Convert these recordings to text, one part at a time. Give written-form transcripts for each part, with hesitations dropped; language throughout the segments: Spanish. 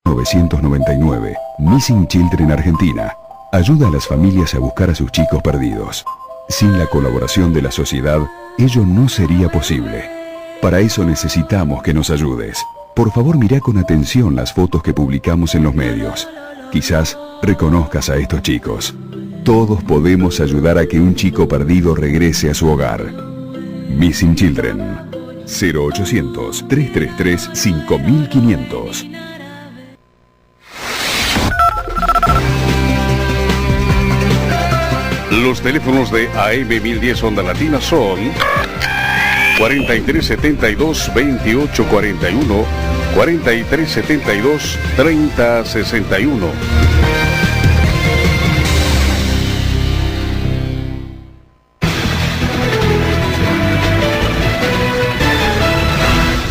1999, Missing Children Argentina ayuda a las familias a buscar a sus chicos perdidos. Sin la colaboración de la sociedad, ello no sería posible. Para eso necesitamos que nos ayudes. Por favor, mirá con atención las fotos que publicamos en los medios. Quizás reconozcas a estos chicos. Todos podemos ayudar a que un chico perdido regrese a su hogar. Missing Children. 0800-333-5500. Los teléfonos de AM1010 Onda Latina son 4372-2841, 4372-3061.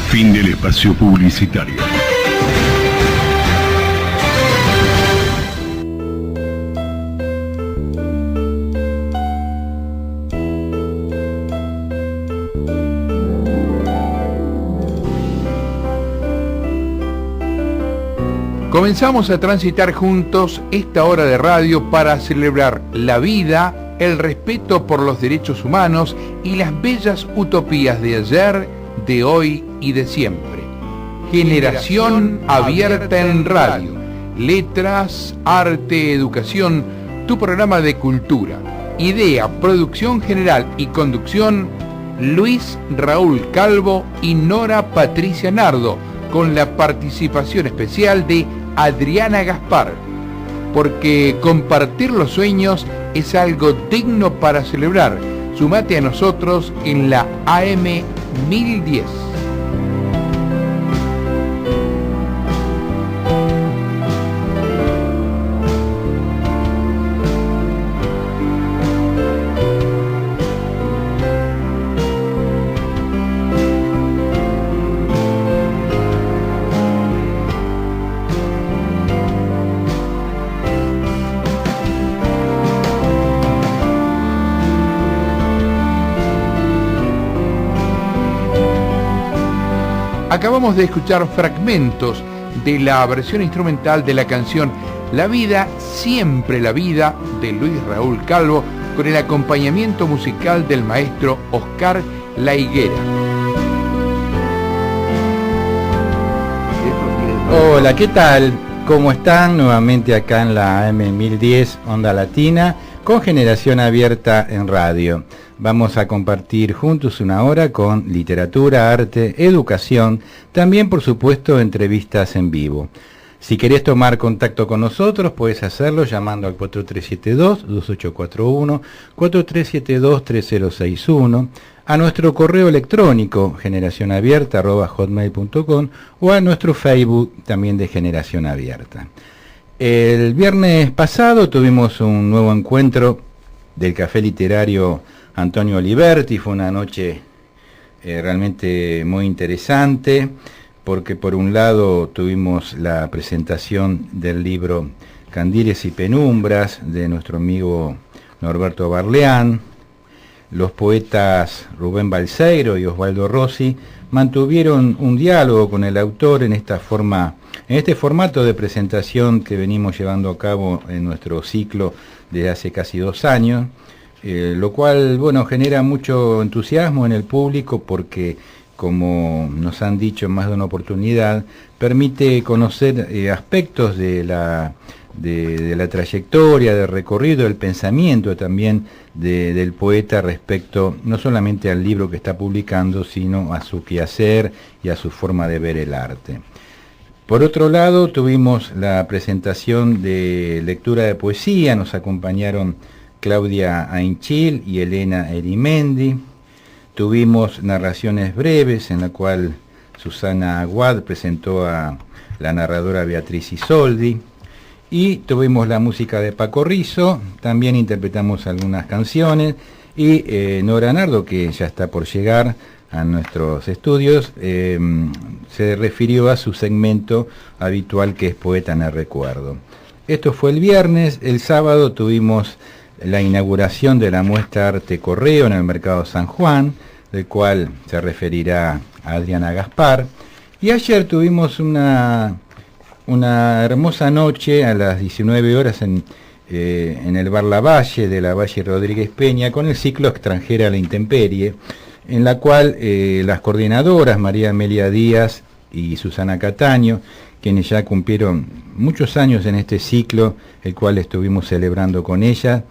Fin del espacio publicitario. Comenzamos a transitar juntos esta hora de radio para celebrar la vida, el respeto por los derechos humanos y las bellas utopías de ayer, de hoy y de siempre. Generación Abierta en Radio. Letras, arte, educación, tu programa de cultura. Idea, producción general y conducción, Luis Raúl Calvo y Nora Patricia Nardo, con la participación especial de Adriana Gaspar, porque compartir los sueños es algo digno para celebrar. Sumate a nosotros en la AM 1010. Acabamos de escuchar fragmentos de la versión instrumental de la canción La Vida, Siempre la Vida, de Luis Raúl Calvo, con el acompañamiento musical del maestro Oscar La Higuera. Hola, ¿qué tal? ¿Cómo están? Nuevamente acá en la AM1010 Onda Latina, con Generación Abierta en Radio. Vamos a compartir juntos una hora con literatura, arte, educación, también por supuesto entrevistas en vivo. Si querés tomar contacto con nosotros, puedes hacerlo llamando al 4372-2841, 4372-3061, a nuestro correo electrónico generacionabierta@hotmail.com o a nuestro Facebook también de Generación Abierta. El viernes pasado tuvimos un nuevo encuentro del Café Literario Antonio Oliverti. Fue una noche realmente muy interesante, porque por un lado tuvimos la presentación del libro Candiles y Penumbras de nuestro amigo Norberto Barleán. Los poetas Rubén Balseiro y Osvaldo Rossi mantuvieron un diálogo con el autor en este formato de presentación que venimos llevando a cabo en nuestro ciclo desde hace casi 2 años. Lo cual, genera mucho entusiasmo en el público porque, como nos han dicho en más de una oportunidad, permite conocer aspectos de la trayectoria, del recorrido, del pensamiento también del poeta respecto no solamente al libro que está publicando, sino a su quehacer y a su forma de ver el arte. Por otro lado, tuvimos la presentación de lectura de poesía. Nos acompañaron Claudia Ainchil y Elena Erimendi. Tuvimos narraciones breves, en la cual Susana Aguad presentó a la narradora Beatriz Isoldi. Y tuvimos la música de Paco Rizzo, también interpretamos algunas canciones. Y Nora Nardo, que ya está por llegar a nuestros estudios, se refirió a su segmento habitual, que es Poeta en el Recuerdo. Esto fue el viernes. El sábado tuvimos la inauguración de la muestra Arte Correo en el Mercado San Juan, del cual se referirá a Adriana Gaspar. Y ayer tuvimos una una hermosa noche a las 19 horas en el Bar La Valle de la Valle Rodríguez Peña con el ciclo Extranjera a la Intemperie, en la cual las coordinadoras María Amelia Díaz y Susana Cataño, quienes ya cumplieron muchos años en este ciclo, el cual estuvimos celebrando con ella,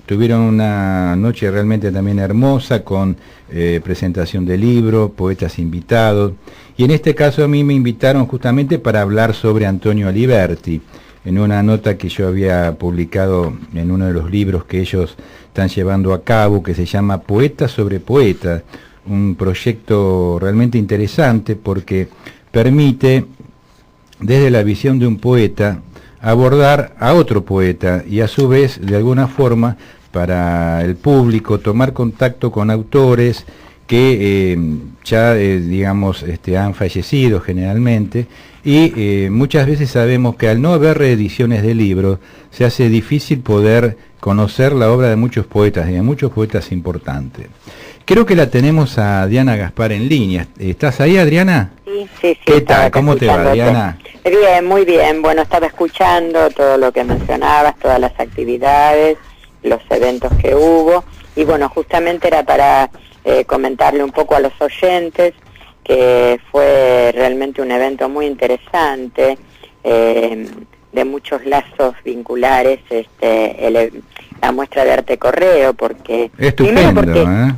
tuvieron una noche realmente también hermosa con presentación de libro, poetas invitados, y en este caso a mí me invitaron justamente para hablar sobre Antonio Aliberti, en una nota que yo había publicado en uno de los libros que ellos están llevando a cabo, que se llama Poeta sobre Poeta, un proyecto realmente interesante porque permite, desde la visión de un poeta, abordar a otro poeta y a su vez, de alguna forma, para el público, tomar contacto con autores que ya, digamos, han fallecido generalmente, y muchas veces sabemos que al no haber reediciones de libros, se hace difícil poder conocer la obra de muchos poetas, y de muchos poetas importantes. Creo que la tenemos a Diana Gaspar en línea. ¿Estás ahí, Adriana? Sí. ¿Qué tal? ¿Cómo te va, Diana? Bien, muy bien. Bueno, estaba escuchando todo lo que mencionabas, todas las actividades, los eventos que hubo, y bueno, justamente era para comentarle un poco a los oyentes que fue realmente un evento muy interesante, de muchos lazos vinculares, la muestra de arte correo, porque estupendo,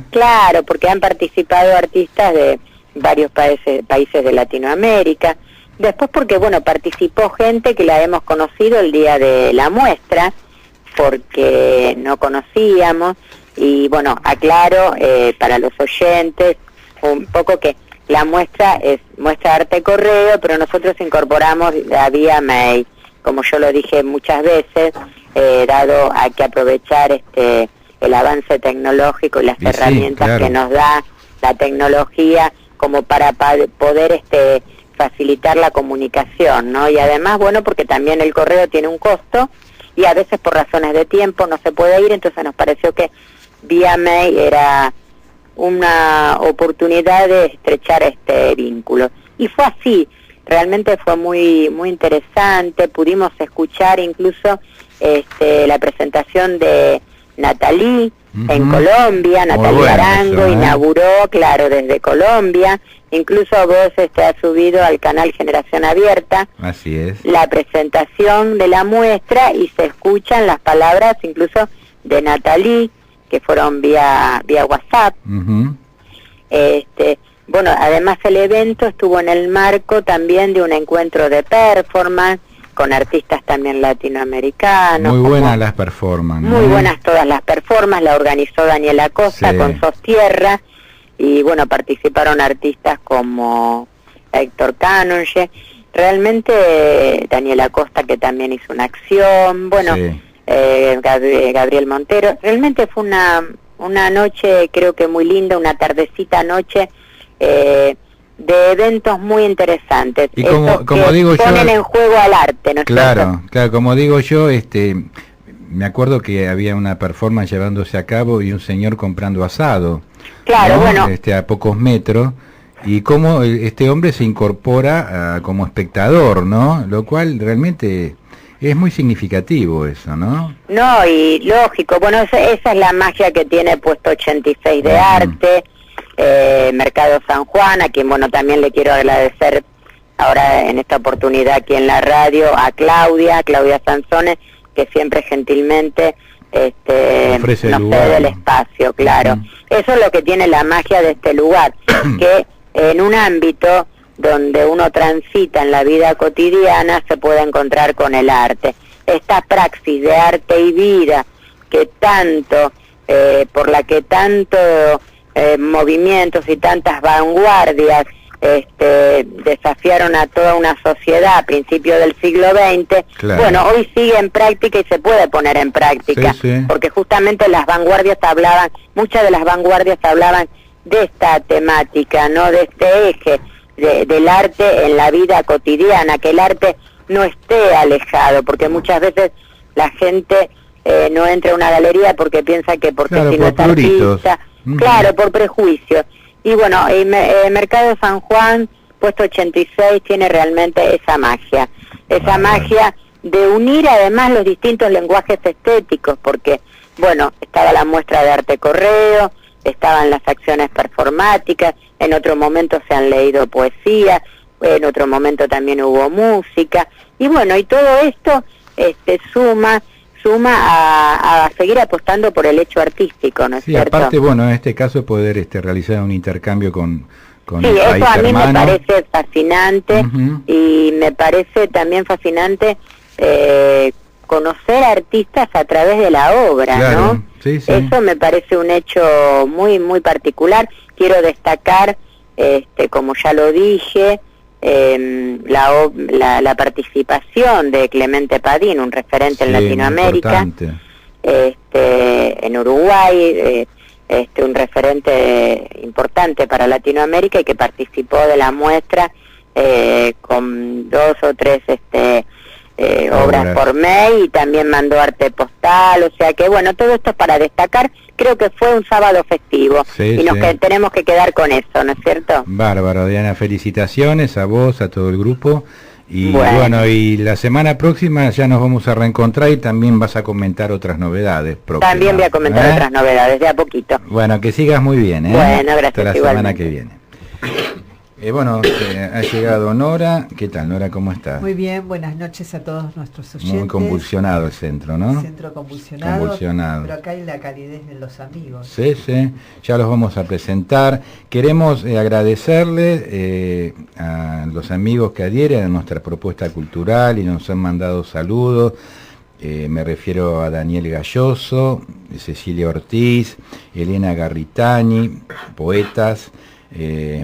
claro, porque han participado artistas de varios países de Latinoamérica. Después porque, bueno, participó gente que la hemos conocido el día de la muestra, porque no conocíamos, y bueno, aclaro para los oyentes un poco que la muestra es muestra de arte correo, pero nosotros incorporamos la vía mail, como yo lo dije muchas veces, dado a que aprovechar el avance tecnológico y las herramientas claro, que nos da la tecnología como para poder facilitar la comunicación, ¿no? Y además, bueno, porque también el correo tiene un costo y a veces por razones de tiempo no se puede ir, entonces nos pareció que vía mail era una oportunidad de estrechar este vínculo. Y fue así, realmente fue muy interesante, pudimos escuchar incluso la presentación de Natalí en Colombia. Natalí Arango inauguró, claro, desde Colombia. Incluso vos has subido al canal Generación Abierta. Así es. La presentación de la muestra y se escuchan las palabras incluso de Natalí, que fueron vía WhatsApp. Bueno, además el evento estuvo en el marco también de un encuentro de performance con artistas también latinoamericanos. Muy buenas las performances, ¿no? Muy buenas todas las performances, la organizó Daniela Costa con Sostierra, y bueno, participaron artistas como Héctor Canonge, realmente Daniela Costa, que también hizo una acción, bueno, Gabriel Montero, realmente fue una noche, creo que muy linda, una tardecita noche, de eventos muy interesantes, y como digo yo, ponen en juego al arte, ¿no es cierto? Claro, como digo yo, me acuerdo que había una performance llevándose a cabo y un señor comprando asado, claro, ¿no? Bueno, a pocos metros, y cómo este hombre se incorpora como espectador, ¿no? Lo cual realmente es muy significativo eso, ¿no? No, y lógico, bueno, esa es la magia que tiene Puesto 86 de Arte, Mercado San Juan, a quien, bueno, también le quiero agradecer ahora en esta oportunidad aquí en la radio, a Claudia Sanzones, que siempre gentilmente nos cede el espacio, claro. Eso es lo que tiene la magia de este lugar, que en un ámbito donde uno transita en la vida cotidiana se puede encontrar con el arte. Esta praxis de arte y vida que tanto, por la que tanto movimientos y tantas vanguardias desafiaron a toda una sociedad a principios del siglo XX, claro. Bueno, hoy sigue en práctica y se puede poner en práctica, porque justamente las vanguardias muchas de las vanguardias hablaban de esta temática, ¿no? De este eje del arte en la vida cotidiana, que el arte no esté alejado, porque muchas veces la gente no entra a una galería porque piensa que porque si no es artista, claro, por prejuicio. Y bueno, Mercado San Juan puesto 86 tiene realmente esa magia de unir además los distintos lenguajes estéticos, porque, bueno, estaba la muestra de arte correo, estaban las acciones performáticas, en otro momento se han leído poesía, en otro momento también hubo música, y bueno, y todo esto suma a seguir apostando por el hecho artístico, ¿no es cierto? Aparte, bueno, en este caso poder realizar un intercambio con sí, el país eso a mí hermano. me parece fascinante, y me parece también fascinante conocer artistas a través de la obra, claro, ¿no? Sí. Eso me parece un hecho muy, muy particular. Quiero destacar, como ya lo dije, la participación de Clemente Padín, un referente en Latinoamérica, en Uruguay, un referente importante para Latinoamérica, y que participó de la muestra con 2 o 3 obras por mail, y también mandó arte postal, o sea que bueno, todo esto es para destacar. Creo que fue un sábado festivo, y nos tenemos que quedar con eso, ¿no es cierto? Bárbaro, Diana, felicitaciones a vos, a todo el grupo, y bueno, y la semana próxima ya nos vamos a reencontrar, y también vas a comentar otras novedades próximas. También voy a comentar otras novedades, de a poquito. Bueno, que sigas muy bien, Bueno, gracias. Hasta la semana que viene. Bueno, ha llegado Nora. ¿Qué tal, Nora? ¿Cómo estás? Muy bien, buenas noches a todos nuestros oyentes. Muy convulsionado el centro, ¿no? Centro convulsionado. Pero acá hay la calidez de los amigos. Sí, ya los vamos a presentar. Queremos agradecerle a los amigos que adhieren a nuestra propuesta cultural y nos han mandado saludos. Me refiero a Daniel Galloso, Cecilia Ortiz, Elena Garritani, poetas,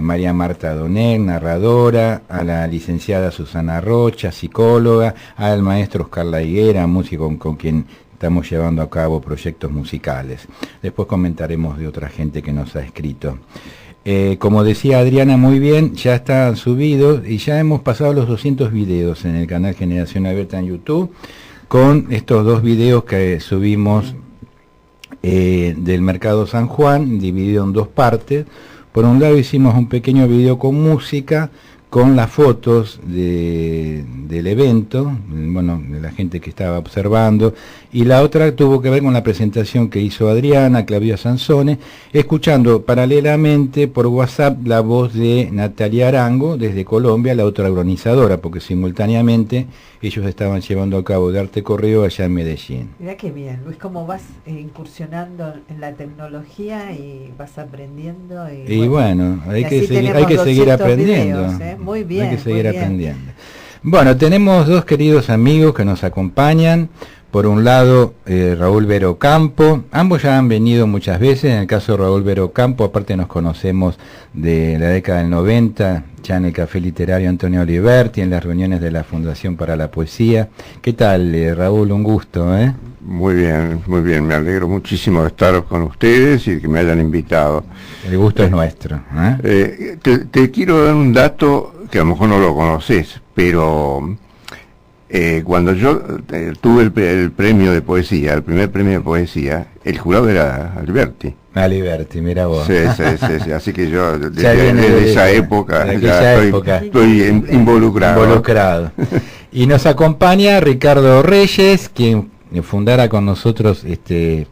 María Marta Donel, narradora, a la licenciada Susana Rocha, psicóloga, al maestro Oscar La Higuera, músico con quien estamos llevando a cabo proyectos musicales. Después comentaremos de otra gente que nos ha escrito. Como decía Adriana muy bien, ya están subidos y ya hemos pasado los 200 videos en el canal Generación Abierta en YouTube, con estos 2 videos que subimos del Mercado San Juan, dividido en 2 partes. Por un lado hicimos un pequeño video con música, con las fotos del evento, bueno, de la gente que estaba observando, y la otra tuvo que ver con la presentación que hizo Adriana, Claudia Sansone, escuchando paralelamente por WhatsApp la voz de Natalia Arango desde Colombia, la otra organizadora, porque simultáneamente ellos estaban llevando a cabo de arte correo allá en Medellín. Mirá qué bien, Luis, cómo vas incursionando en la tecnología y vas aprendiendo. Y bueno, hay que seguir aprendiendo. Videos, Muy bien. Hay que seguir aprendiendo. Bueno, tenemos 2 queridos amigos que nos acompañan. Por un lado, Raúl Vero Campo. Ambos ya han venido muchas veces. En el caso de Raúl Vero Campo, aparte nos conocemos de la década del 90, ya en el Café Literario Antonio Oliverti, en las reuniones de la Fundación para la Poesía. ¿Qué tal, Raúl? Un gusto, ¿eh? Muy bien, me alegro muchísimo de estar con ustedes y que me hayan invitado. El gusto es nuestro. Te quiero dar un dato que a lo mejor no lo conoces, pero cuando yo tuve el premio de poesía, el primer premio de poesía, el jurado era Alberti. Aliberti, mira vos. Sí, así que yo desde esa época estoy involucrado. Y nos acompaña Ricardo Reyes, quien fundara con nosotros este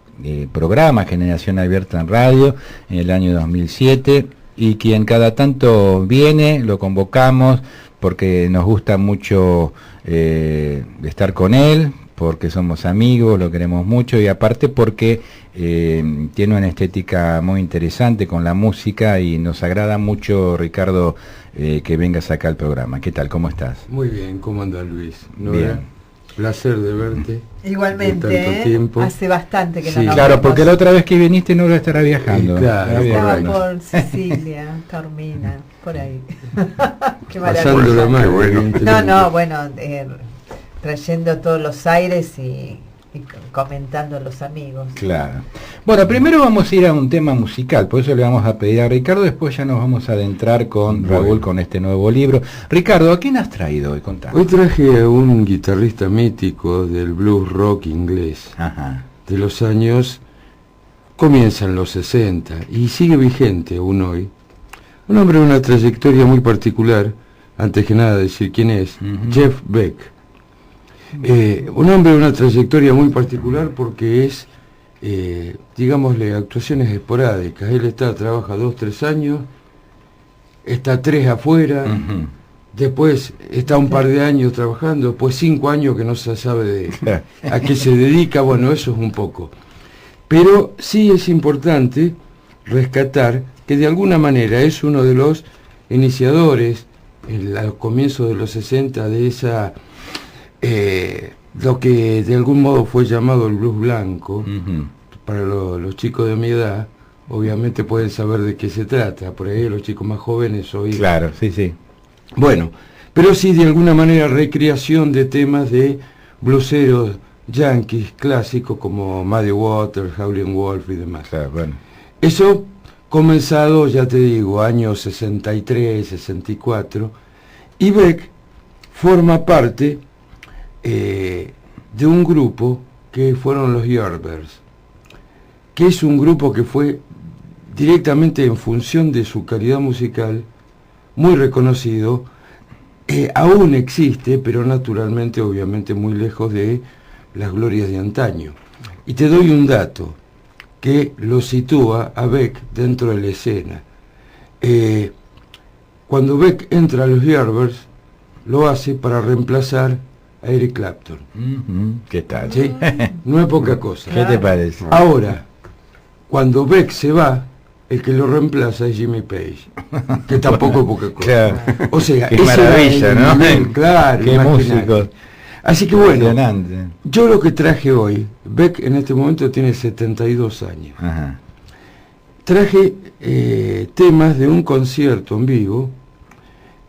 programa Generación Abierta en Radio en el año 2007, y quien cada tanto viene, lo convocamos porque nos gusta mucho estar con él, porque somos amigos, lo queremos mucho, y aparte porque tiene una estética muy interesante con la música, y nos agrada mucho, Ricardo, que vengas acá al programa. ¿Qué tal? ¿Cómo estás? Muy bien, ¿cómo anda Luis? Bien. Placer de verte. Igualmente, hace bastante que no nos claro, vemos. Porque la otra vez que viniste no estará viajando. Claro, estaba por Sicilia, Carmina, por ahí. Qué pasándolo mal. Bueno, trayendo todos los aires y comentando a los amigos. Claro. Bueno, primero vamos a ir a un tema musical, por eso le vamos a pedir a Ricardo, después ya nos vamos a adentrar con Raúl con este nuevo libro. Ricardo, ¿a quién has traído hoy? Contame. Hoy traje a un guitarrista mítico del blues rock inglés. Ajá. De los años, comienzan los 60 y sigue vigente aún hoy. Un hombre de una trayectoria muy particular, antes que nada decir quién es, Jeff Beck. Un hombre de una trayectoria muy particular porque es, digámosle, actuaciones esporádicas. Él trabaja 2-3 años, está 3 afuera, después está un par de años trabajando, después 5 años que no se sabe a qué se dedica. Bueno, eso es un poco. Pero sí es importante rescatar que de alguna manera es uno de los iniciadores, al comienzo de los 60, de esa, lo que de algún modo fue llamado el blues blanco. Para los chicos de mi edad, obviamente pueden saber de qué se trata, por ahí los chicos más jóvenes hoy. Claro, sí, sí. Bueno, pero sí de alguna manera recreación de temas de blueseros yankees clásicos como Muddy Waters, Howlin' Wolf y demás. Claro, bueno. Eso comenzado, ya te digo, años 63, 64, y Beck forma parte de un grupo que fueron los Yardbirds, que es un grupo que fue directamente en función de su calidad musical, muy reconocido, aún existe, pero naturalmente, obviamente, muy lejos de las glorias de antaño. Y te doy un dato que lo sitúa a Beck dentro de la escena. Cuando Beck entra a los Yardbirds, lo hace para reemplazar a Eric Clapton. ¿Qué tal? ¿Sí? No es poca cosa. ¿Qué te parece? Ahora, cuando Beck se va, el que lo reemplaza es Jimmy Page, que tampoco es poca cosa. Claro. O sea, qué maravilla, ¿no? Claro, qué músico. Así que bueno, yo lo que traje hoy, Beck en este momento tiene 72 años. Ajá. Traje temas de un concierto en vivo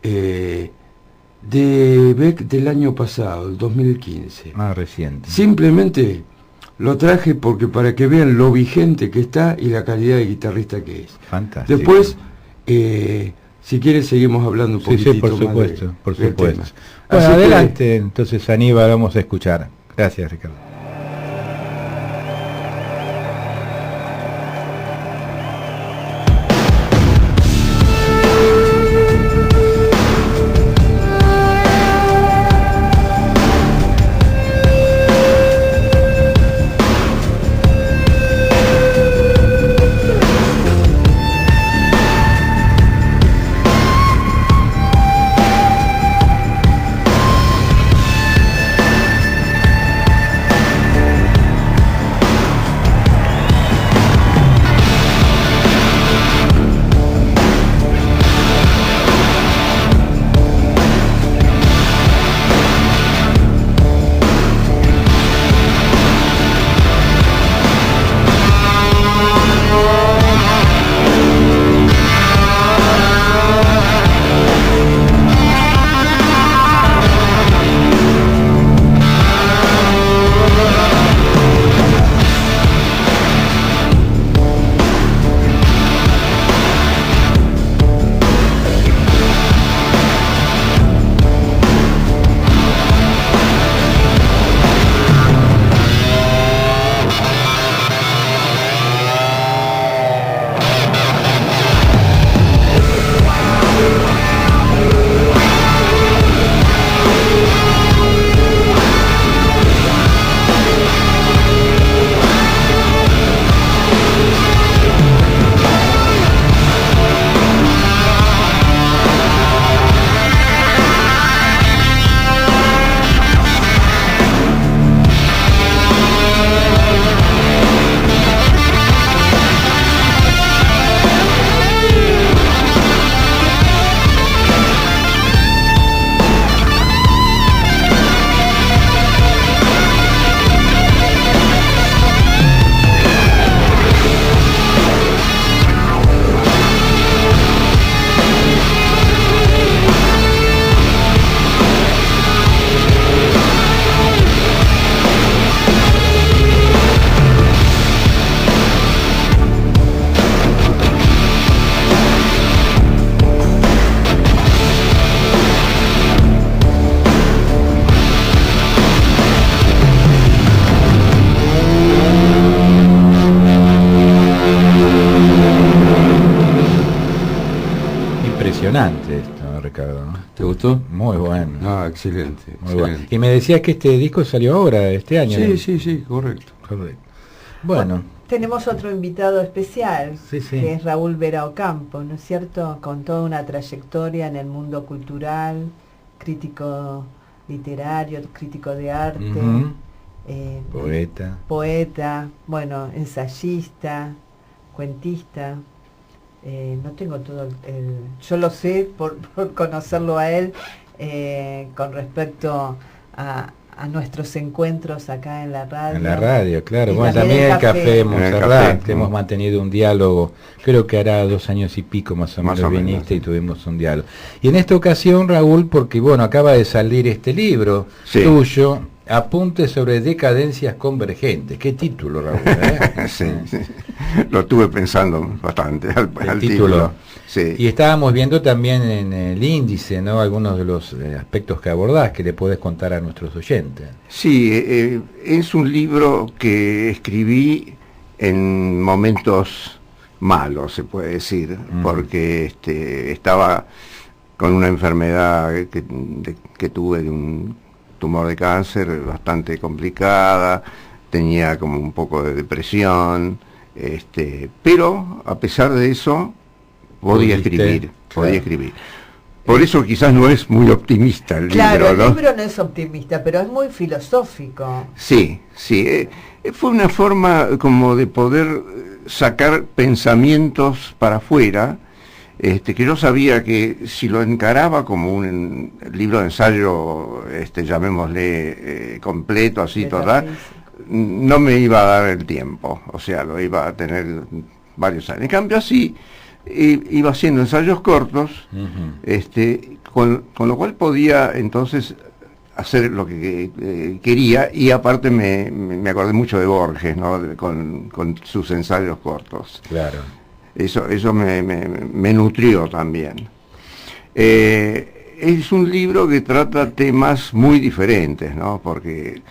de Beck del año pasado, el 2015. Más reciente. Simplemente lo traje porque para que vean lo vigente que está y la calidad de guitarrista que es. Fantástico. Después, si quieres seguimos hablando un poquitito sí, por más supuesto, por supuesto. Tema. Bueno, Así adelante, entonces Aníbal, vamos a escuchar. Gracias, Ricardo. ¿Te gustó? Muy bueno. Ah, excelente. Muy bueno. Y me decías que este disco salió ahora, este año. Sí, ¿no? sí, correcto. Bueno. Tenemos otro invitado especial, sí. que es Raúl Vera Ocampo, ¿no es cierto? Con toda una trayectoria en el mundo cultural, crítico literario, crítico de arte, poeta, bueno, ensayista, cuentista. No tengo todo yo lo sé por conocerlo a él, con respecto a nuestros encuentros acá en la radio. En la radio, claro. Y bueno, también el Café Montserrat, que hemos ¿no? mantenido un diálogo, creo que hará 2 años y pico más o menos viniste y tuvimos un diálogo. Y en esta ocasión, Raúl, porque bueno, acaba de salir este libro tuyo, Apuntes sobre decadencias convergentes. ¿Qué título, Raúl? Sí. Lo estuve pensando bastante al título. Sí. Y estábamos viendo también en el índice, ¿no? Algunos de los aspectos que abordás, que le podés contar a nuestros oyentes. Sí, es un libro que escribí en momentos malos, se puede decir, porque estaba con una enfermedad que tuve de un tumor de cáncer bastante complicada, tenía como un poco de depresión, pero a pesar de eso podía escribir. Por eso quizás no es muy optimista el libro, ¿no? El libro no es optimista, pero es muy filosófico. Sí, fue una forma como de poder sacar pensamientos para afuera, que yo sabía que si lo encaraba como un libro de ensayo, llamémosle completo, así total, no me iba a dar el tiempo, o sea, lo iba a tener varios años. En cambio así, iba haciendo ensayos cortos, con lo cual podía entonces hacer lo que quería, y aparte me acordé mucho de Borges, ¿no? Con sus ensayos cortos. Claro. Eso me nutrió también. Es un libro que trata temas muy diferentes, ¿no? Porque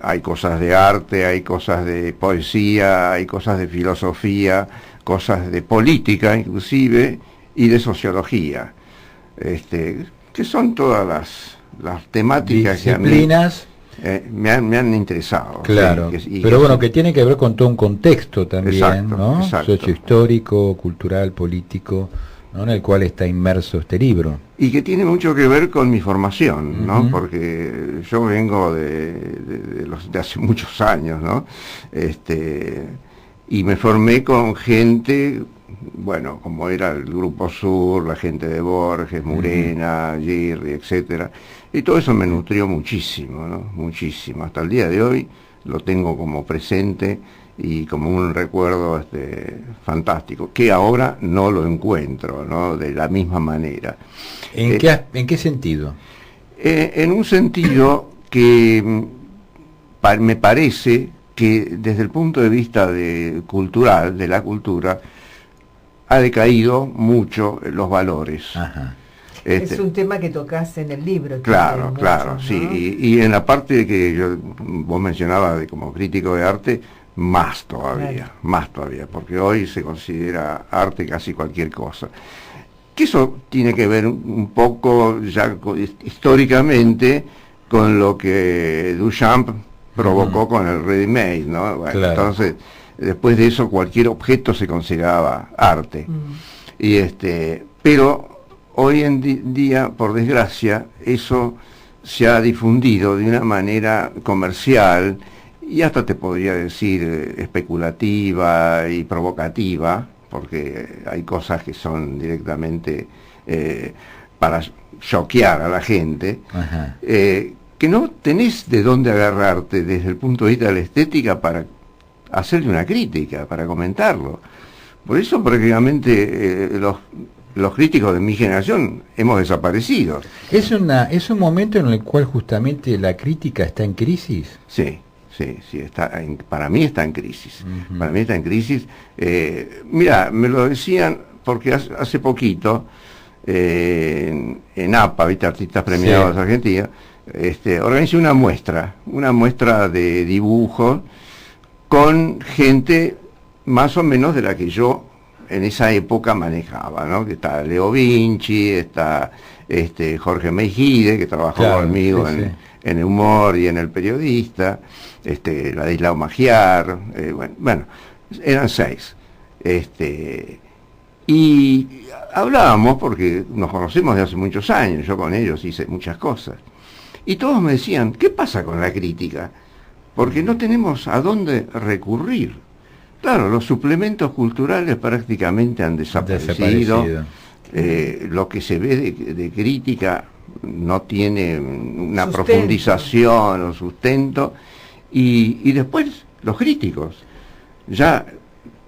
hay cosas de arte, hay cosas de poesía, hay cosas de filosofía, cosas de política inclusive, y de sociología, que son todas las temáticas disciplinas que me han interesado. Claro, pero bueno, que tiene que ver con todo un contexto también, exacto, ¿no? Exacto. Sociohistórico, cultural, político, ¿no? En el cual está inmerso este libro. Y que tiene mucho que ver con mi formación, ¿no? Porque yo vengo de hace muchos años, ¿no? Y me formé con gente, bueno, como era el Grupo Sur, la gente de Borges, Murena, Girri, etcétera, y todo eso me nutrió muchísimo, ¿no? Muchísimo. Hasta el día de hoy lo tengo como presente y como un recuerdo fantástico, que ahora no lo encuentro, ¿no? De la misma manera. ¿En qué sentido? En un sentido que me parece que desde el punto de vista cultural, de la cultura, ha decaído mucho los valores. Ajá. Es un tema que tocas en el libro. Claro, mucho, ¿no? sí. Y en la parte que vos mencionabas como crítico de arte, más todavía, porque hoy se considera arte casi cualquier cosa. Que eso tiene que ver un poco ya históricamente con lo que Duchamp provocó con el ready-made, ¿no? Bueno, claro. Entonces, después de eso cualquier objeto se consideraba arte. Y pero hoy en día, por desgracia, eso se ha difundido de una manera comercial y hasta te podría decir especulativa y provocativa, porque hay cosas que son directamente para choquear a la gente, que no tenés de dónde agarrarte desde el punto de vista de la estética para hacerle una crítica, para comentarlo. Por eso prácticamente los críticos de mi generación hemos desaparecido. ¿Es un momento en el cual justamente la crítica está en crisis? Sí, para mí está en crisis. Para mí está en crisis. Mira, me lo decían porque hace poquito, en APA, ¿viste? Artistas Premiados de Argentina, organizé una muestra de dibujo con gente más o menos de la que yo en esa época manejaba, ¿no? Que está Leo Vinci, está Jorge Meijide, que trabajó conmigo en el humor y en El Periodista, Ladislao Magiar, bueno, eran 6. Y hablábamos, porque nos conocemos de hace muchos años, yo con ellos hice muchas cosas, y todos me decían, ¿qué pasa con la crítica? Porque no tenemos a dónde recurrir. Claro, los suplementos culturales prácticamente han desaparecido. Lo que se ve de crítica no tiene una profundización o sustento. Y después los críticos. Ya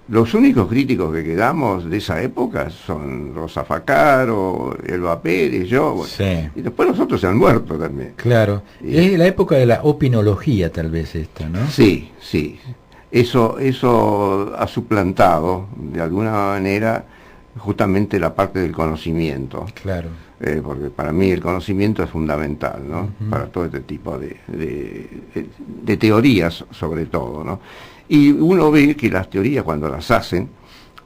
los únicos críticos que quedamos de esa época son Rosa Facaro, Elba Pérez, yo. Bueno, y después los otros se han muerto también. Claro. Es la época de la opinología, tal vez, esta, ¿no? Sí, sí. Eso ha suplantado, de alguna manera, justamente la parte del conocimiento. Claro. Porque para mí el conocimiento es fundamental, ¿no? Para todo este tipo de teorías, sobre todo, ¿no? Y uno ve que las teorías, cuando las hacen,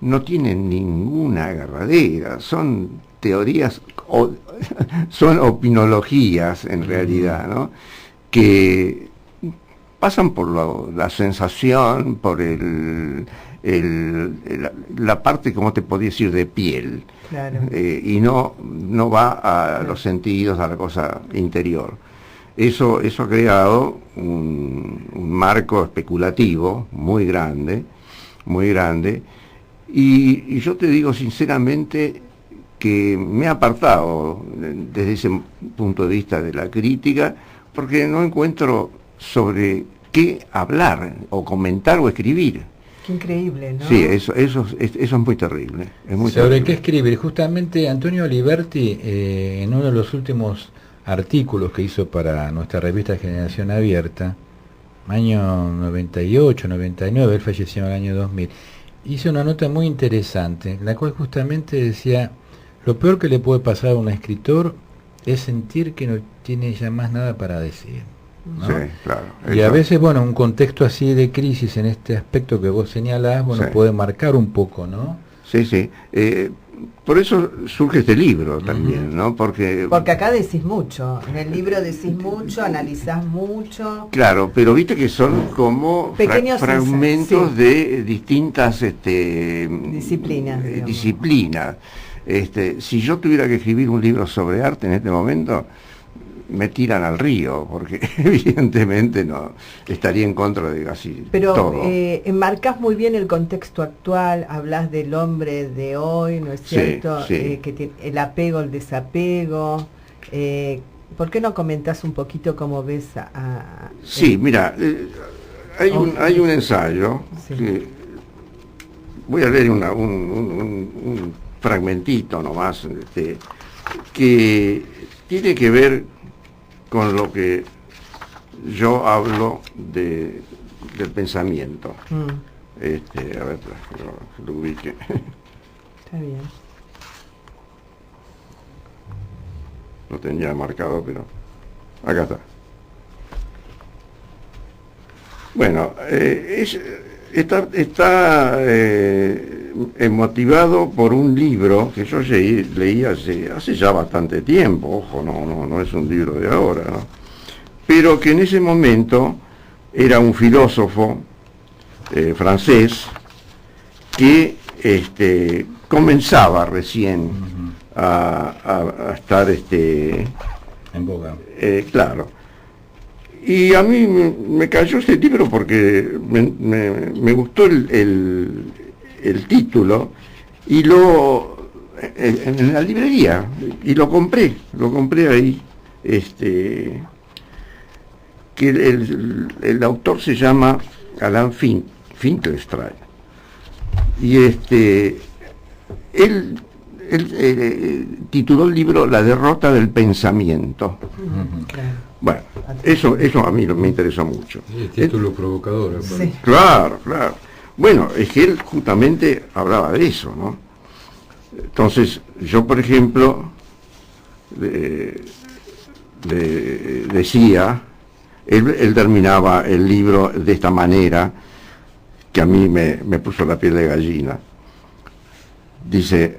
no tienen ninguna agarradera, son teorías, son opinologías en realidad, ¿no? Que pasan por la sensación, por la parte, como te podría decir, de piel, claro. Y no va a los sentidos, a la cosa interior. Eso ha creado un marco especulativo muy grande, y yo te digo sinceramente que me he apartado desde ese punto de vista de la crítica, porque no encuentro sobre qué hablar, o comentar, o escribir. Qué increíble, ¿no? Sí, eso es muy terrible. Es muy ¿Sobre terrible. qué escribir? Justamente Antonio Oliverti, en uno de los últimos artículos que hizo para nuestra revista Generación Abierta, año 98, 99, él falleció en el año 2000, hizo una nota muy interesante, en la cual justamente decía, lo peor que le puede pasar a un escritor es sentir que no tiene ya más nada para decir, ¿no? Sí, claro. Y a veces, bueno, un contexto así de crisis en este aspecto que vos señalás, bueno, sí, puede marcar un poco, ¿no? Sí, sí. Por eso surge este libro también, ¿no? Porque acá decís mucho, en el libro decís mucho, analizás mucho. Claro, pero viste que son como pequeños fragmentos, sí, de distintas disciplinas. Si yo tuviera que escribir un libro sobre arte en este momento, me tiran al río, porque evidentemente no estaría en contra de casi todo. Pero enmarcás muy bien el contexto actual, hablas del hombre de hoy, ¿no es cierto? Sí. Que tiene el apego, el desapego. ¿Por qué no comentás un poquito cómo ves a Sí, mira, hay un ensayo, sí, que voy a leer un fragmentito nomás, que tiene que ver con lo que yo hablo del pensamiento. A ver, que lo ubique. Está bien. Lo tenía marcado, pero acá está. Bueno, está motivado por un libro que yo leí hace ya bastante tiempo. Ojo, no es un libro de ahora, ¿no? Pero que en ese momento era un filósofo francés que comenzaba recién a estar en boga. Claro. Y a mí me cayó este libro porque me gustó el título, y en la librería, y lo compré ahí, que el autor se llama Alain Finkielkraut, y él tituló el libro La derrota del pensamiento. Bueno, eso a mí me interesó mucho. Sí, título provocador. Sí. Claro. Bueno, es que él justamente hablaba de eso, ¿no? Entonces, yo, por ejemplo, decía, él terminaba el libro de esta manera, que a mí me puso la piel de gallina. Dice,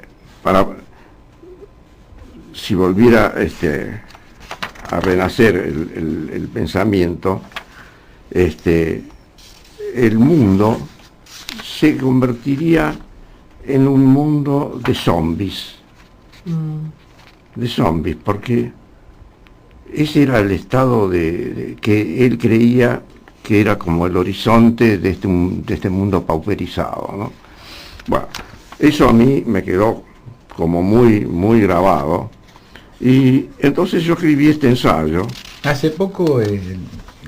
si volviera a renacer el pensamiento, el mundo se convertiría en un mundo de zombies. De zombies, porque ese era el estado que él creía que era como el horizonte de este mundo pauperizado, ¿no? Bueno, eso a mí me quedó como muy, muy grabado, y entonces yo escribí este ensayo. Hace poco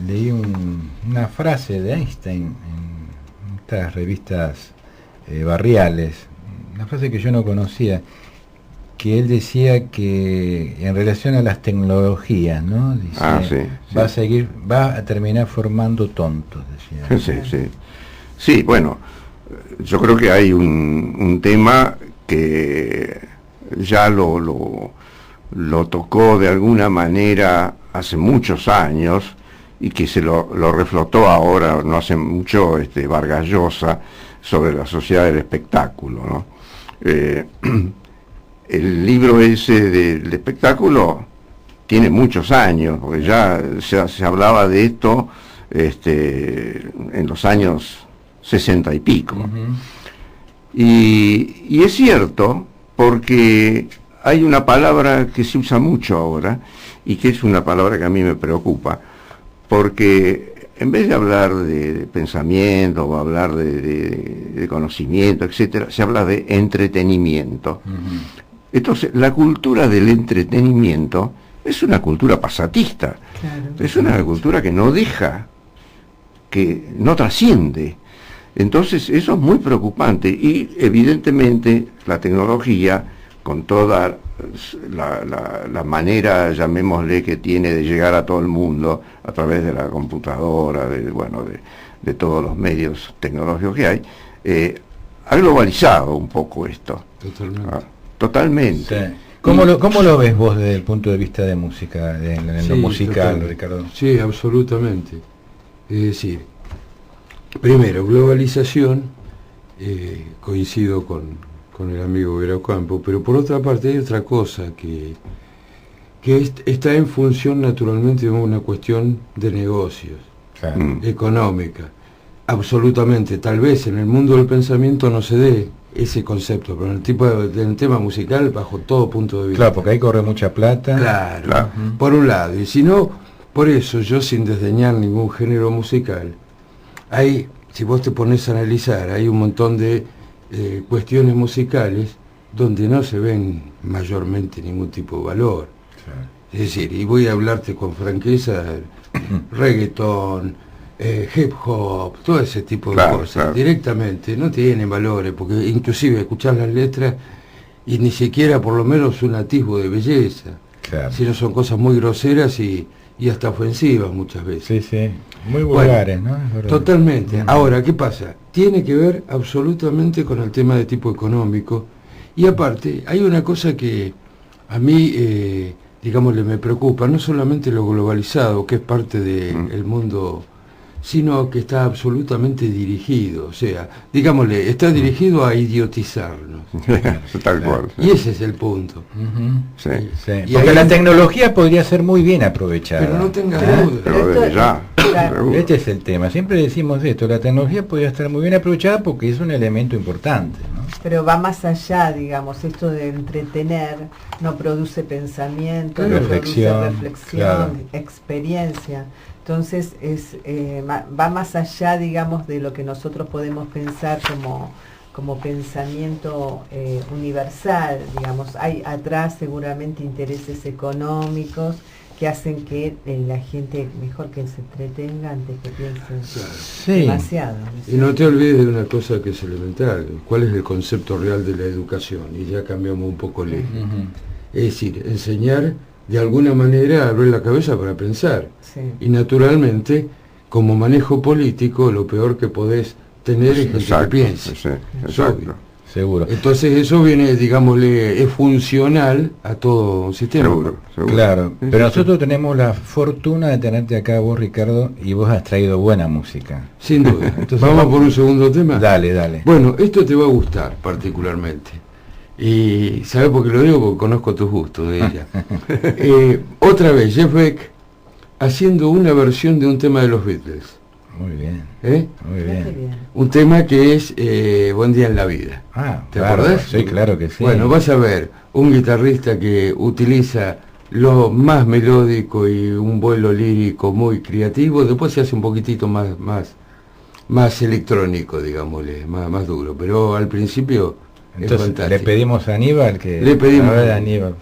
leí una frase de Einstein en estas revistas barriales, una frase que yo no conocía, que él decía que en relación a las tecnologías, ¿no? Dice, sí. va a terminar formando tontos, decía. Sí, bueno, yo creo que hay un tema que ya lo tocó de alguna manera hace muchos años, y que se lo reflotó ahora, no hace mucho, Vargas Llosa, sobre la sociedad del espectáculo, ¿no? El libro ese del espectáculo tiene muchos años, porque ya se hablaba de esto en los años 60 y pico. Y es cierto, porque hay una palabra que se usa mucho ahora, y que es una palabra que a mí me preocupa, porque en vez de hablar de pensamiento o hablar de conocimiento, etcétera, se habla de entretenimiento. Entonces, la cultura del entretenimiento es una cultura pasatista, es una cultura que no deja, que no trasciende. Entonces, eso es muy preocupante, y evidentemente la tecnología, con toda la manera, llamémosle, que tiene de llegar a todo el mundo a través de la computadora, de todos los medios tecnológicos que hay, ha globalizado un poco esto. Totalmente. Sí. ¿Cómo lo ves vos desde el punto de vista de música, en lo musical, Ricardo? Sí, absolutamente. Es decir, primero, globalización, coincido con el amigo Veracampo, pero por otra parte hay otra cosa que está en función naturalmente de una cuestión de negocios, económica. Absolutamente, tal vez en el mundo del pensamiento no se dé ese concepto, pero en el tema musical, bajo todo punto de vista. Claro, porque ahí corre mucha plata. Claro. Por un lado, y si no, por eso yo, sin desdeñar ningún género musical, si vos te pones a analizar, hay un montón de cuestiones musicales donde no se ven mayormente ningún tipo de valor. Es decir, y voy a hablarte con franqueza, reggaetón, hip hop, todo ese tipo de cosas, directamente no tienen valores, porque inclusive escuchar las letras y ni siquiera por lo menos un atisbo de belleza, sino son cosas muy groseras y hasta ofensivas muchas veces. Sí, muy vulgares, ¿no? Totalmente. Ahora, ¿qué pasa? Tiene que ver absolutamente con el tema de tipo económico, y aparte hay una cosa que a mí, digámosle, me preocupa, no solamente lo globalizado, que es parte del mundo, sino que está absolutamente dirigido, o sea, digámosle, está dirigido a idiotizarnos. Tal cual. Y ese es el punto. Y porque la tecnología podría ser muy bien aprovechada. Pero no tengas duda. Pero desde ya. Este es el tema, siempre decimos esto, la tecnología podría estar muy bien aprovechada porque es un elemento importante, ¿no? Pero va más allá, digamos, esto de entretener no produce pensamiento, no produce reflexión, experiencia. Entonces va más allá, digamos, de lo que nosotros podemos pensar como pensamiento universal, digamos. Hay atrás seguramente intereses económicos que hacen que la gente mejor que se entretenga antes que piense demasiado. Y no te olvides de una cosa que es elemental, cuál es el concepto real de la educación, y ya cambiamos un poco el eje. Es decir, enseñar de alguna manera, abrir la cabeza para pensar. Y naturalmente, como manejo político, lo peor que podés tener es el que piense. Exacto. Seguro. Entonces eso viene, digámosle, es funcional a todo un sistema. Seguro. Claro, pero nosotros tenemos la fortuna de tenerte acá vos, Ricardo, y vos has traído buena música. Sin duda. Entonces, ¿vamos por un segundo tema? Dale. Bueno, esto te va a gustar particularmente. Y ¿sabes por qué lo digo? Porque conozco tus gustos de ella. Otra vez, Jeff Beck haciendo una versión de un tema de los Beatles. Muy bien. Muy bien. Un tema que es Buen Día en la Vida. ¿Te acordás? Sí, claro que sí. Bueno, vas a ver un guitarrista que utiliza lo más melódico y un vuelo lírico muy creativo, después se hace un poquitito más electrónico, digámosle, más duro, pero al principio entonces, es fantástico. le pedimos a Aníbal que... Le pedimos a ver, Aníbal.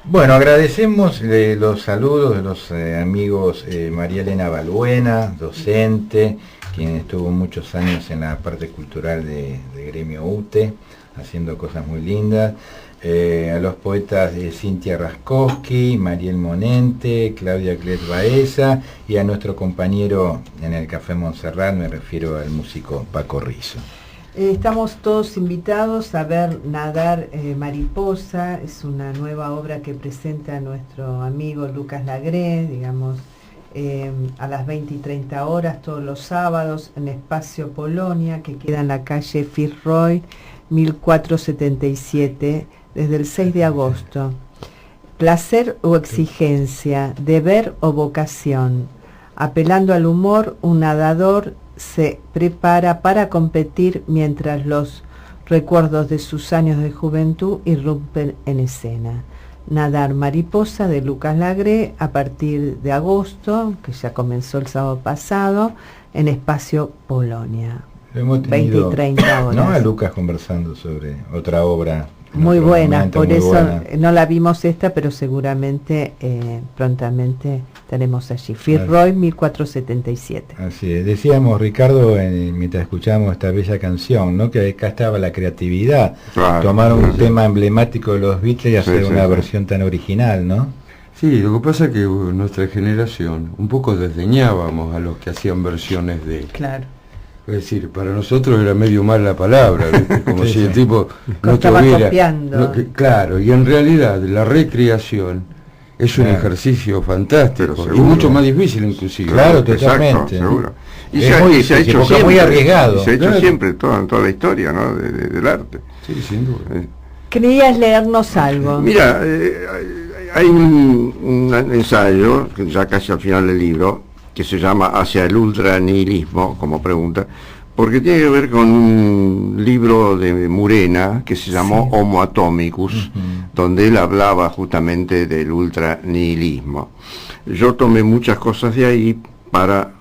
Bueno, agradecemos los saludos de los amigos María Elena Balbuena, docente, quien estuvo muchos años en la parte cultural de Gremio UTE, haciendo cosas muy lindas. a los poetas de Cintia Raskowski, Mariel Monente, Claudia Clet Baeza y a nuestro compañero en el Café Montserrat, me refiero al músico Paco Rizzo. Estamos todos invitados a ver Nadar Mariposa, es una nueva obra que presenta nuestro amigo Lucas Lagré, digamos, a las 20 y 30 horas todos los sábados en Espacio Polonia, que queda en la calle Fitzroy 1477, desde el 6 de agosto. Placer o exigencia, deber o vocación. Apelando al humor, un nadador se prepara para competir mientras los recuerdos de sus años de juventud irrumpen en escena. Nadar Mariposa de Lucas Lagré a partir de agosto, que ya comenzó el sábado pasado, en Espacio Polonia. Lo hemos 20 y 30 horas. ¿No? A Lucas conversando sobre otra obra. Muy buena, momento, por muy eso buena. no la vimos esta, pero seguramente prontamente estaremos allí. Fitzroy 1477. Así es. Decíamos, Ricardo, mientras escuchábamos esta bella canción, ¿no? Que acá estaba la creatividad. Claro, Tomar un sí. tema emblemático de los Beatles y hacer Sí, una sí. versión tan original, ¿no? Sí, lo que pasa es que nuestra generación un poco desdeñábamos a los que hacían versiones de... Claro. Es decir, para nosotros era medio mal la palabra, ¿viste? Como Sí, si el sí. tipo no Estaba tuviera... copiando. Claro, y en realidad la recreación es un Claro. ejercicio fantástico Pero y seguro. mucho más difícil inclusive. Claro, Exacto, totalmente. seguro. Y Es se ha, muy y se ha difícil, hecho porque es siempre, muy arriesgado. y se ha hecho Claro. siempre en toda la historia, ¿no? Del arte. Sí, sin duda. ¿Querías leernos algo? Mira, hay un ensayo, que ya casi al final del libro, que se llama Hacia el ultranihilismo, como pregunta, porque tiene que ver con un libro de Murena que se llamó Homo Atomicus, donde él hablaba justamente del ultranihilismo. Yo tomé muchas cosas de ahí para,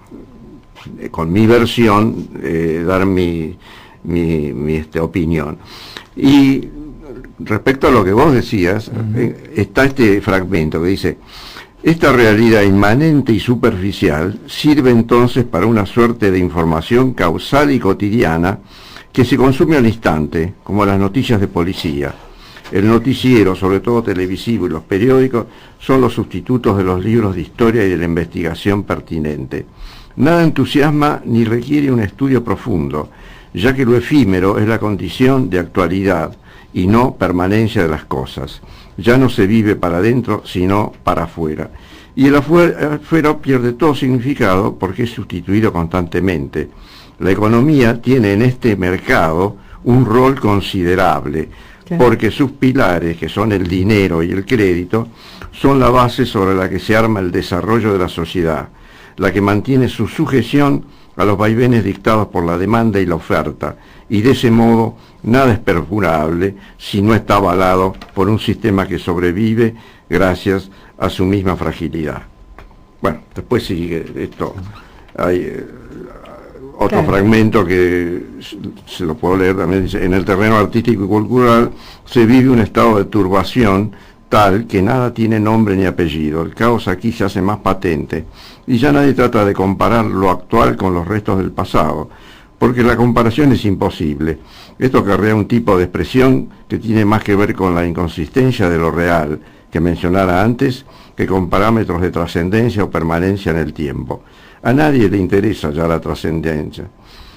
con mi versión, dar mi opinión. Y respecto a lo que vos decías, está este fragmento que dice: esta realidad inmanente y superficial sirve entonces para una suerte de información causal y cotidiana que se consume al instante, como las noticias de policía. El noticiero, sobre todo televisivo, y los periódicos son los sustitutos de los libros de historia y de la investigación pertinente. Nada entusiasma ni requiere un estudio profundo, ya que lo efímero es la condición de actualidad y no permanencia de las cosas. Ya no se vive para adentro, sino para afuera. Y el afuera pierde todo significado porque es sustituido constantemente. La economía tiene en este mercado un rol considerable, Claro. porque sus pilares, que son el dinero y el crédito, son la base sobre la que se arma el desarrollo de la sociedad, la que mantiene su sujeción a los vaivenes dictados por la demanda y la oferta, y de ese modo nada es perdurable si no está avalado por un sistema que sobrevive gracias a su misma fragilidad. Bueno, después sigue esto. Hay otro Claro. fragmento que se lo puedo leer también, dice: en el terreno artístico y cultural se vive un estado de turbación tal que nada tiene nombre ni apellido. El caos aquí se hace más patente y ya nadie trata de comparar lo actual con los restos del pasado, porque la comparación es imposible. Esto acarrea un tipo de expresión que tiene más que ver con la inconsistencia de lo real, que mencionara antes, que con parámetros de trascendencia o permanencia en el tiempo. A nadie le interesa ya la trascendencia,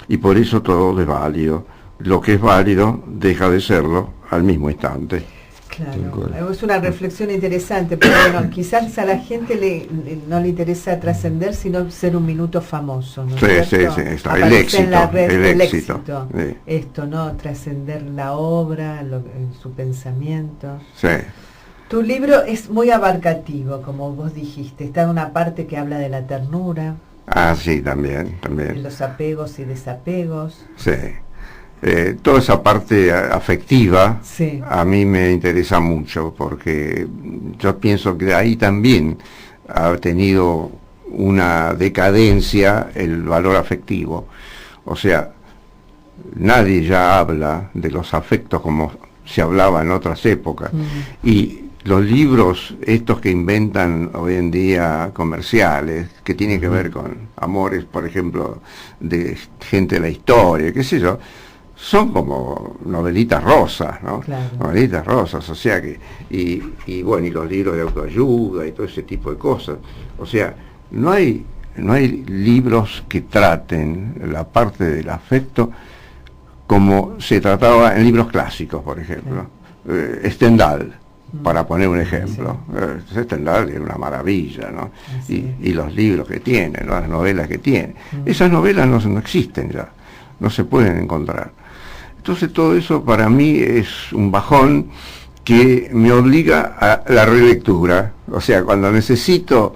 y por eso todo es válido. Lo que es válido deja de serlo al mismo instante. Claro, es una reflexión interesante, pero bueno, quizás a la gente no le interesa trascender, sino ser un minuto famoso, ¿no es Sí, cierto? sí, está. Aparecer El éxito, en la red, el el éxito. éxito. Sí. Esto, ¿no? Trascender la obra, su pensamiento. Sí. Tu libro es muy abarcativo, como vos dijiste. Está en una parte que habla de la ternura, Ah, sí, también, de también. los apegos y desapegos. Sí. Toda esa parte afectiva Sí. a mí me interesa mucho, porque yo pienso que ahí también ha tenido una decadencia el valor afectivo. O sea, nadie ya habla de los afectos como se hablaba en otras épocas. Y los libros estos que inventan hoy en día comerciales, que tienen que ver con amores, por ejemplo, de gente de la historia, qué sé yo, son como novelitas rosas, ¿no? Claro. Novelitas rosas, o sea que, y bueno, y los libros de autoayuda y todo ese tipo de cosas. O sea, no hay libros que traten la parte del afecto como se trataba en libros clásicos, por ejemplo. Stendhal, para poner un ejemplo. Stendhal es una maravilla, ¿no? Y los libros que tiene, ¿no? Las novelas que tiene. Esas novelas no existen ya, no se pueden encontrar. Entonces todo eso para mí es un bajón que me obliga a la relectura. O sea, cuando necesito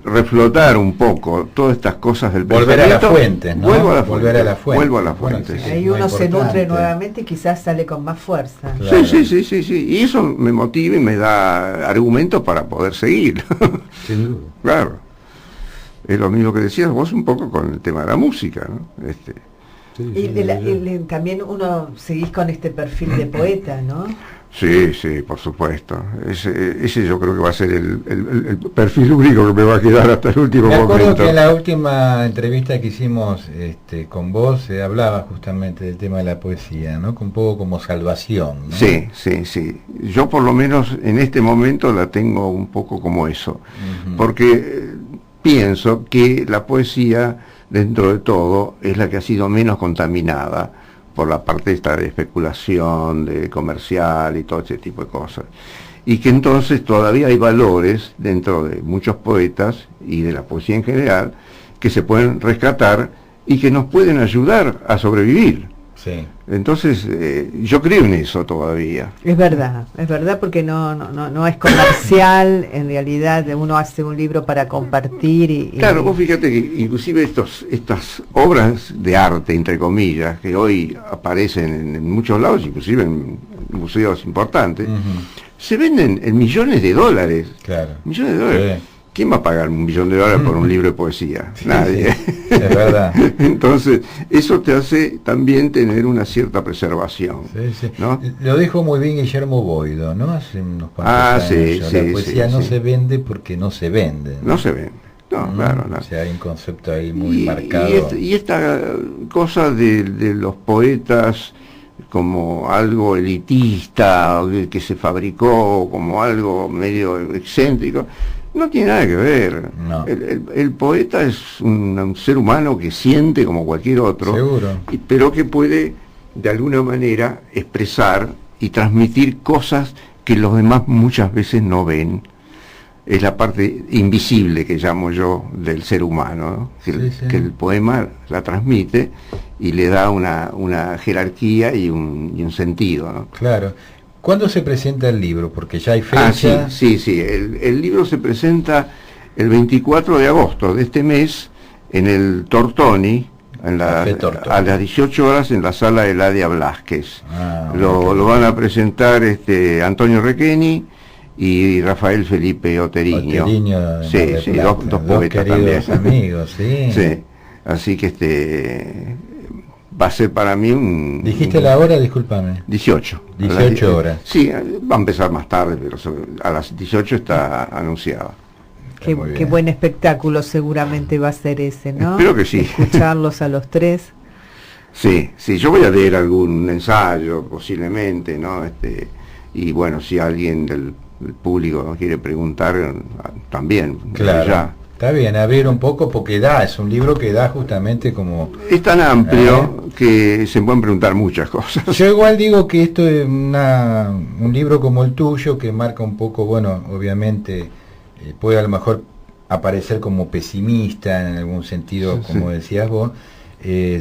reflotar un poco todas estas cosas del volver a la fuente, ¿no? Vuelvo a la fuente. Vuelvo a la fuente. Bueno, Sí. Ahí uno se nutre nuevamente y quizás sale con más fuerza. Claro. Sí. Y eso me motiva y me da argumentos para poder seguir. Sin duda. Claro. Es lo mismo que decías vos un poco con el tema de la música, ¿no? Sí, Y sí, también uno seguís con este perfil de poeta, ¿no? Sí, por supuesto. Ese yo creo que va a ser el perfil único que me va a quedar hasta el último Me acuerdo momento. que en la última entrevista que hicimos con vos se hablaba justamente del tema de la poesía, ¿no? Un poco como salvación, ¿no? Sí. Yo por lo menos en este momento la tengo un poco como eso. Porque pienso que la poesía, dentro de todo, es la que ha sido menos contaminada por la parte esta de especulación, de comercial y todo ese tipo de cosas. Y que entonces todavía hay valores dentro de muchos poetas y de la poesía en general que se pueden rescatar y que nos pueden ayudar a sobrevivir. Sí. Entonces, yo creo en eso todavía. Es verdad porque no es comercial, en realidad uno hace un libro para compartir y Claro, vos fíjate que inclusive estas obras de arte, entre comillas, que hoy aparecen en muchos lados, inclusive en museos importantes, se venden en millones de dólares. Claro. Millones de dólares. Sí. ¿Quién va a pagar $1.000.000 por un libro de poesía? Sí, Nadie. sí, es verdad. Entonces, eso te hace también tener una cierta preservación. Sí. ¿No? Lo dijo muy bien Guillermo Boido, ¿no? Hace unos cuantos años. Sí, La poesía no sí. se vende porque no se vende. No se vende. No, claro, no. O sea, hay un concepto ahí muy marcado. Y esta cosa de los poetas como algo elitista, que se fabricó como algo medio excéntrico, no tiene nada que ver. No. El poeta es un ser humano que siente como cualquier otro, Seguro. pero que puede de alguna manera expresar y transmitir cosas que los demás muchas veces no ven. Es la parte invisible que llamo yo del ser humano, ¿no? Que el poema la transmite y le da una jerarquía y un sentido, ¿no? Claro. ¿Cuándo se presenta el libro? Porque ya hay fecha. Sí. El libro se presenta el 24 de agosto de este mes en el Tortoni, a las 18 horas en la sala Eladia Blasquez. Lo van a presentar Antonio Requeni y Rafael Felipe Oteriño. Sí, dos poetas queridos también. Amigos, sí. Sí, así que va a ser para mí un... ¿Dijiste la hora? Discúlpame. 18. 18 horas. Sí, va a empezar más tarde, pero a las 18 está anunciada. Qué buen espectáculo seguramente va a ser ese, ¿no? Espero que sí. Escucharlos a los tres. Sí, yo voy a leer algún ensayo posiblemente, ¿no? Y bueno, si alguien del público quiere preguntar, también. Claro. Ya. Está bien, abrir un poco porque es un libro que da justamente como... Es tan amplio que se pueden preguntar muchas cosas. Yo igual digo que esto es un libro como el tuyo que marca un poco, bueno, obviamente puede a lo mejor aparecer como pesimista en algún sentido, como decías vos.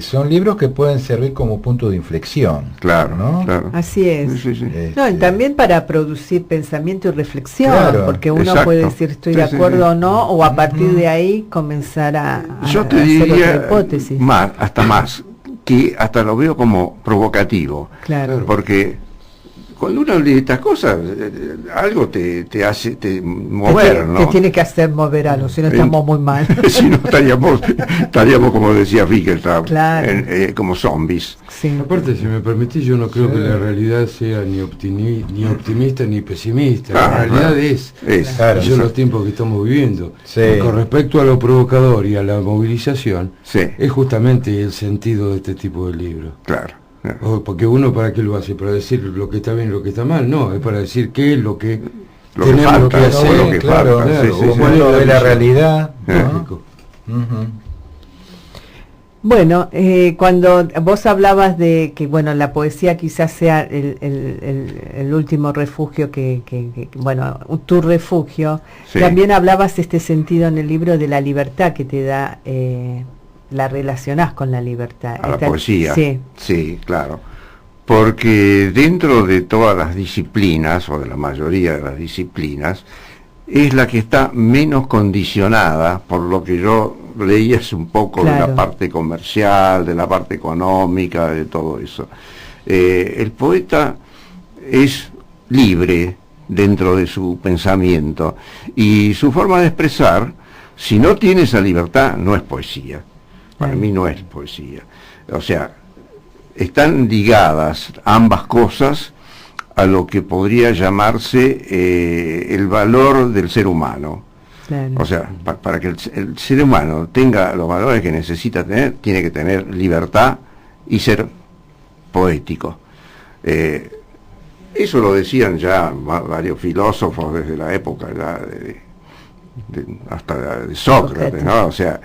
Son libros que pueden servir como punto de inflexión. Claro, ¿no? Claro. Así es. Sí. No, y también para producir pensamiento y reflexión, Claro, porque uno exacto. puede decir estoy de acuerdo o no, o a partir de ahí comenzar a Yo te hacer diría otra hipótesis. hasta más, que hasta lo veo como provocativo. Claro. Porque cuando uno lee estas cosas, algo te hace mover, ¿no? Te tiene que hacer mover algo, si no estamos muy mal. Si no estaríamos como decía Finkelstein, Claro. como zombies. Sí. Aparte, si me permitís, yo no creo que la realidad sea ni optimista ni pesimista. La realidad es Claro, son los tiempos que estamos viviendo. Sí. Y con respecto a lo provocador y a la movilización, Sí, es justamente el sentido de este tipo de libros. claro. Porque uno, ¿para qué lo hace? ¿Para decir lo que está bien y lo que está mal? No, es para decir qué es lo que Lo que tenemos falta, que ¿no? hacer. Lo que claro, falta, claro, sí, sí, o sí. cuál es uno ve la visión. realidad, ¿no? Lógico. Ujú. Bueno, cuando vos hablabas de que, bueno, la poesía quizás sea el último refugio bueno, tu refugio, Sí. también hablabas este sentido en el libro de la libertad que te da, la relacionás con la libertad. A la poesía. Sí, Sí, claro. Porque dentro de todas las disciplinas, o de la mayoría de las disciplinas, es la que está menos condicionada por lo que yo leí hace un poco de Claro. la parte comercial, de la parte económica, de todo eso. El poeta es libre dentro de su pensamiento y su forma de expresar, si no tiene esa libertad, no es poesía. Para mí no es poesía. O sea, están ligadas ambas cosas a lo que podría llamarse el valor del ser humano. claro. O sea, para que el ser humano tenga los valores que necesita tener, tiene que tener libertad y ser poético. Eso lo decían ya varios filósofos desde la época ya hasta de Sócrates, ¿no? O sea,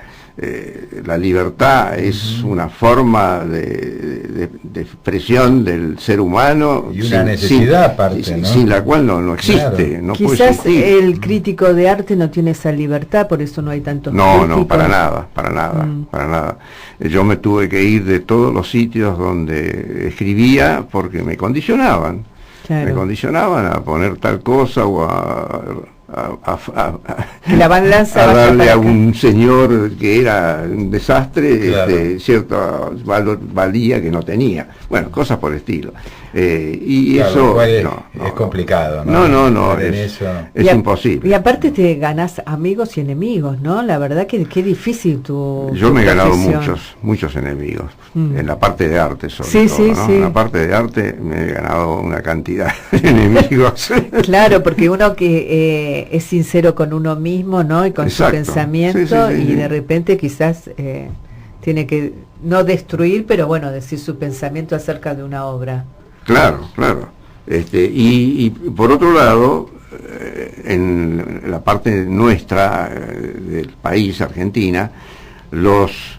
la libertad es una forma de expresión del ser humano Y una necesidad aparte, ¿no? sin la cual no existe, Claro. no puede Quizás existir. el crítico de arte no tiene esa libertad, por eso no hay tantos No, críticos. para nada. Yo me tuve que ir de todos los sitios donde escribía porque me condicionaban. Claro. Me condicionaban a poner tal cosa o a La balanza baja darle para a acá. un señor que era un desastre Claro. cierta valía que no tenía. Bueno, cosas por el estilo. Y Claro, eso lo cual es, no, es complicado, ¿no? No, Estar en es eso. es Y imposible. Y aparte te ganás amigos y enemigos, ¿no? La verdad que qué difícil tu Yo tu me he ganado profesión. muchos enemigos, Mm. en la parte de arte sobre Sí, todo, sí, ¿no? sí. En la parte de arte me he ganado una cantidad de enemigos. Claro, porque uno que es sincero con uno mismo, ¿no? Y con Exacto. su pensamiento, Sí, sí, sí, y sí. de repente quizás tiene que no destruir, pero bueno, decir su pensamiento acerca de una obra. Claro. Y por otro lado, en la parte nuestra del país, Argentina, los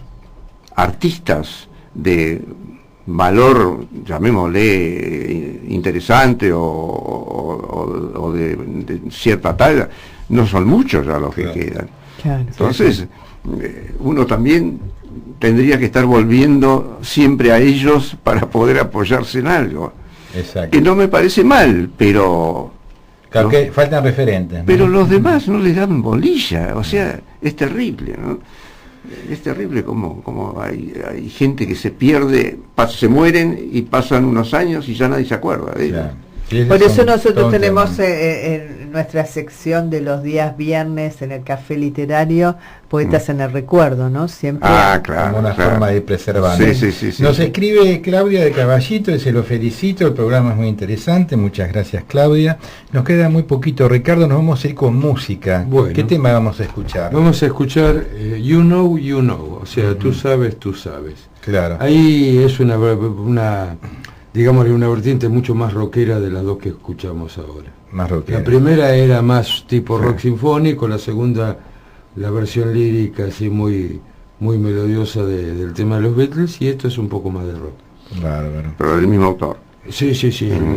artistas de valor, llamémosle interesante o de cierta talla, no son muchos ya los que Claro. quedan. Claro. Entonces, uno también tendría que estar volviendo siempre a ellos para poder apoyarse en algo. Exacto. Que no me parece mal, pero Claro, ¿no? que faltan referentes, ¿no? Pero los demás no les dan bolilla, o sea, es terrible, ¿no? Es terrible como hay gente que se pierde, se mueren y pasan unos años y ya nadie se acuerda de ellos. Claro. Sí, Por ese eso es todo nosotros un tenemos tema. en nuestra sección de los días viernes en el café literario Poetas en el Recuerdo, ¿no? Siempre. Claro. Como una claro. forma de ir preservando. Sí. Nos escribe Claudia de Caballito, y se lo felicito, el programa es muy interesante, muchas gracias Claudia. Nos queda muy poquito, Ricardo, nos vamos a ir con música. Bueno. ¿Qué tema vamos a escuchar? Vamos a escuchar You Know, o sea, tú sabes. Claro. Ahí es una digámosle, una vertiente mucho más rockera de las dos que escuchamos ahora. Más rockero. La primera era más tipo Sí. rock sinfónico, la segunda la versión lírica así muy melodiosa del tema de los Beatles, y esto es un poco más de rock. Bárbaro. Pero del mismo autor. Sí.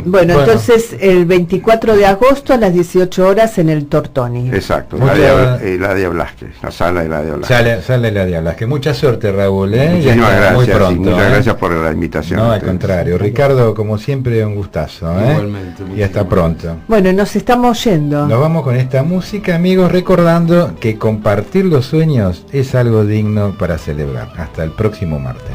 Bueno, entonces el 24 de agosto a las 18 horas en el Tortoni. Exacto, Mucha- Eladia Blasquez, la sala Eladia Blasquez. Sale la diabla. Que mucha suerte, Raúl, ¿eh? Muchísimas Ya está, gracias, muy y pronto, muchas ¿eh? gracias por la invitación. No, a al ustedes. contrario. Ricardo, como siempre, un gustazo, ¿eh? Igualmente, Y hasta muchísimas pronto. Bueno, nos estamos yendo. Nos vamos con esta música, amigos, recordando que compartir los sueños es algo digno para celebrar. Hasta el próximo martes.